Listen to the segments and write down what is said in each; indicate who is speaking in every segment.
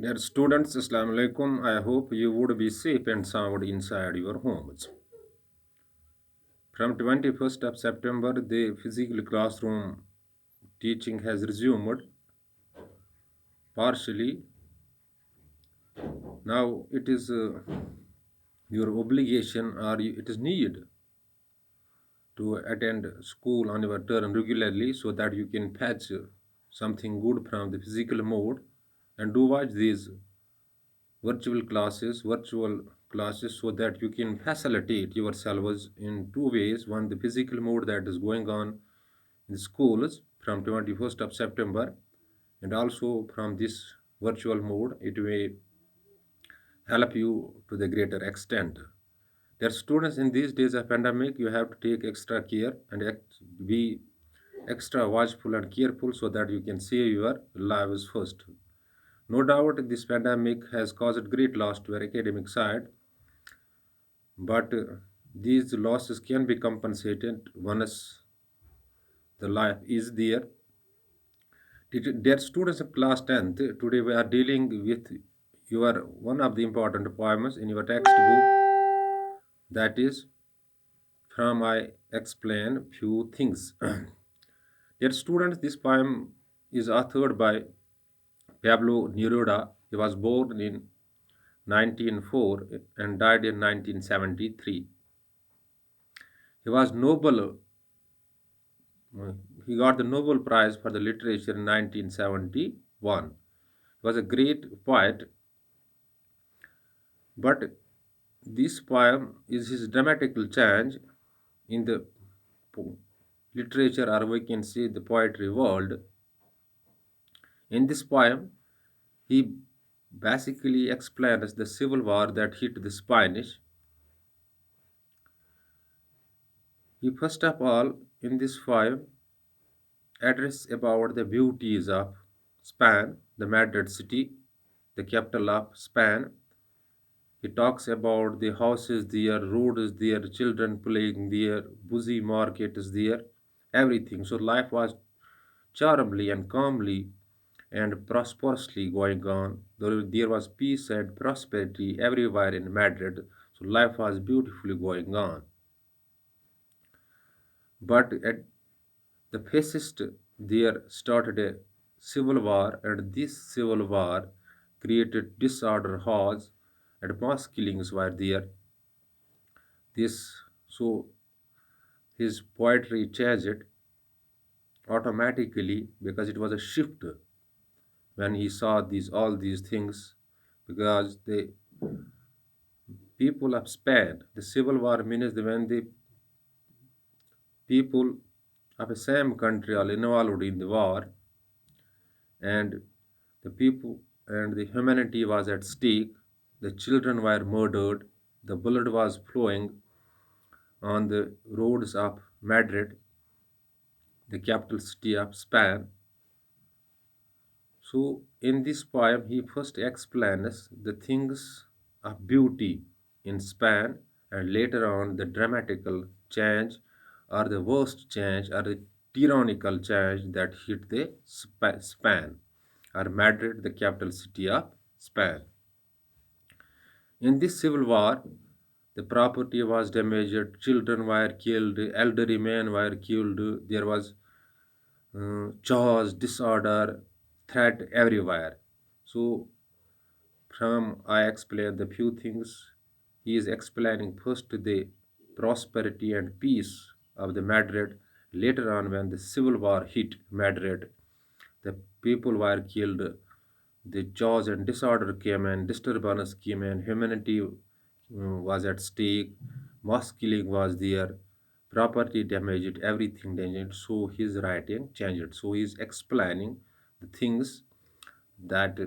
Speaker 1: Dear students, Assalamu alaikum. I hope you would be safe and sound inside your homes. From 21st of September, the physical classroom teaching has resumed partially. Now it is your obligation or it is need to attend school on your turn regularly so that you can fetch something good from the physical mode and do watch these virtual classes so that you can facilitate yourselves in two ways. One, the physical mode that is going on in the schools from 21st of September, and also from this virtual mode it may help you to the greater extent. Dear students, in these days of pandemic you have to take extra care and be extra watchful and careful so that you can save your lives first. No doubt this pandemic has caused great loss to our academic side, but these losses can be compensated once the life is there. Dear students of class 10th, today we are dealing with your one of the important poems in your textbook, that is from I explain few things. Dear students, this poem is authored by Pablo Neruda. He was born in 1904 and died in 1973. He was Nobel. He got the Nobel Prize for the Literature in 1971. He was a great poet, but this poem is his dramatical change in the po- literature, or we can say the poetry world. In this poem, he basically explains the civil war that hit the Spanish. He first of all, in this poem, address about the beauties of Spain, the Madrid city, the capital of Spain. He talks about the houses there, roads there, children playing there, busy markets there, everything. So life was charmingly and calmly and prosperously going on. There was peace and prosperity everywhere in Madrid. So life was beautifully going on. But at the fascist there started a civil war, and this civil war created disorder, hordes, and mass killings were there. This so his poetry changed automatically because it was a shift when he saw these all these things, because the people of Spain, the civil war means when the people of the same country are involved in the war, and the people and the humanity was at stake. The children were murdered, the blood was flowing on the roads of Madrid, the capital city of Spain. So, in this poem, he first explains the things of beauty in Spain, and later on the dramatical change or the worst change or the tyrannical change that hit the Spain or Madrid, the capital city of Spain. In this civil war, the property was damaged, children were killed, elderly men were killed, there was chaos, disorder, threat everywhere. So, from I explain the few things, he is explaining first the prosperity and peace of the Madrid. Later on, when the civil war hit Madrid, the people were killed, the chaos and disorder came and disturbance came and humanity was at stake, mass killing was there, property damaged, everything damaged. So his writing changed. So he is explaining the things that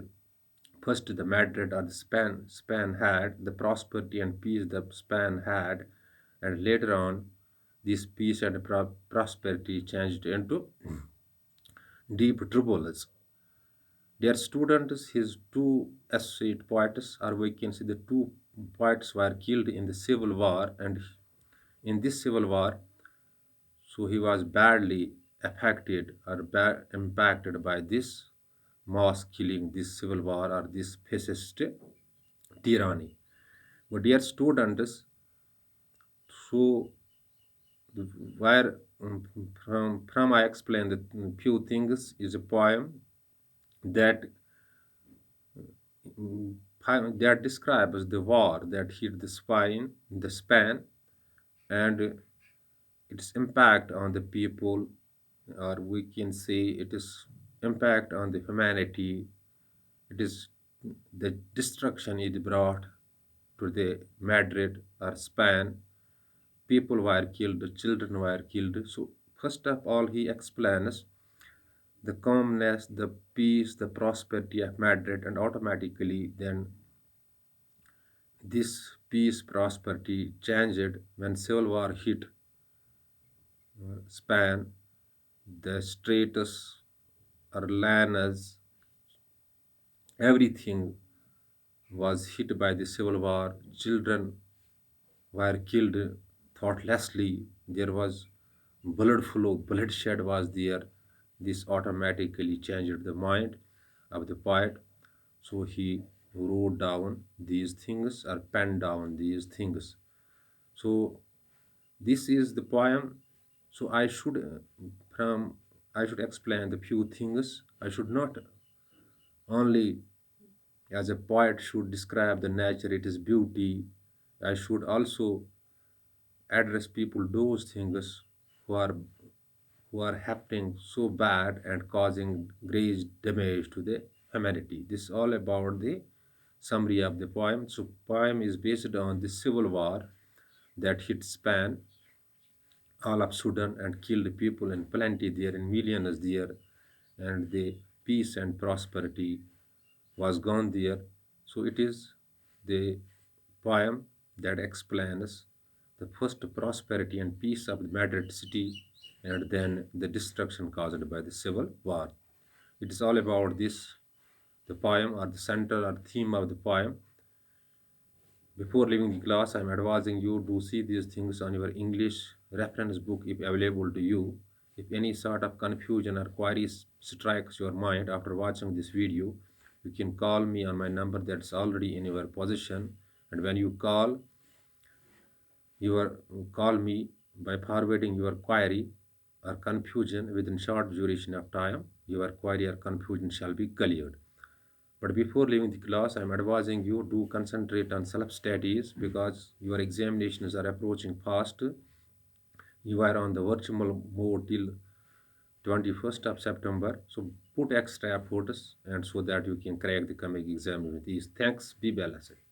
Speaker 1: first the Madrid or the Spain had, the prosperity and peace the Spain had, and later on this peace and prosperity changed into deep troubles. Their students, his two associate poets, or we can say the two poets were killed in the civil war, and in this civil war, so he was badly affected or impacted by this mass killing, this civil war, or this fascist tyranny. But dear students, so where from I explain the few things is a poem that that describes the war that hit the span, and its impact on the people, or we can say it is impact on the humanity. It is the destruction it brought to the Madrid or Spain. People were killed, children were killed. So first of all, he explains the calmness, the peace, the prosperity of Madrid, and automatically then this peace, prosperity changed when civil war hit Spain. The status or lands, everything was hit by the civil war. Children were killed thoughtlessly. There was blood flow, bloodshed was there. This automatically changed the mind of the poet. So he wrote down these things or penned down these things. So this is the poem. So from I should explain the few things. I should not only as a poet should describe the nature, its beauty. I should also address people those things who are who are happening so bad and causing great damage to the humanity. This is all about the summary of the poem. So poem is based on the civil war that hit Spain all of Sudan and killed people in plenty there and millions there, and the peace and prosperity was gone there. So it is the poem that explains the first prosperity and peace of the Madrid city and then the destruction caused by the civil war. It is all about this, the poem or the center or theme of the poem. Before leaving the class, I am advising you to see these things on your English reference book if available to you. If any sort of confusion or queries strikes your mind after watching this video, you can call me on my number that's already in your position. And when you call me by forwarding your query or confusion within short duration of time, your query or confusion shall be cleared. But before leaving the class, I am advising you to concentrate on self-studies because your examinations are approaching fast. You are on the virtual mode till 21st of September. So put extra efforts and so that you can crack the coming exam with ease. Thanks. Be balanced.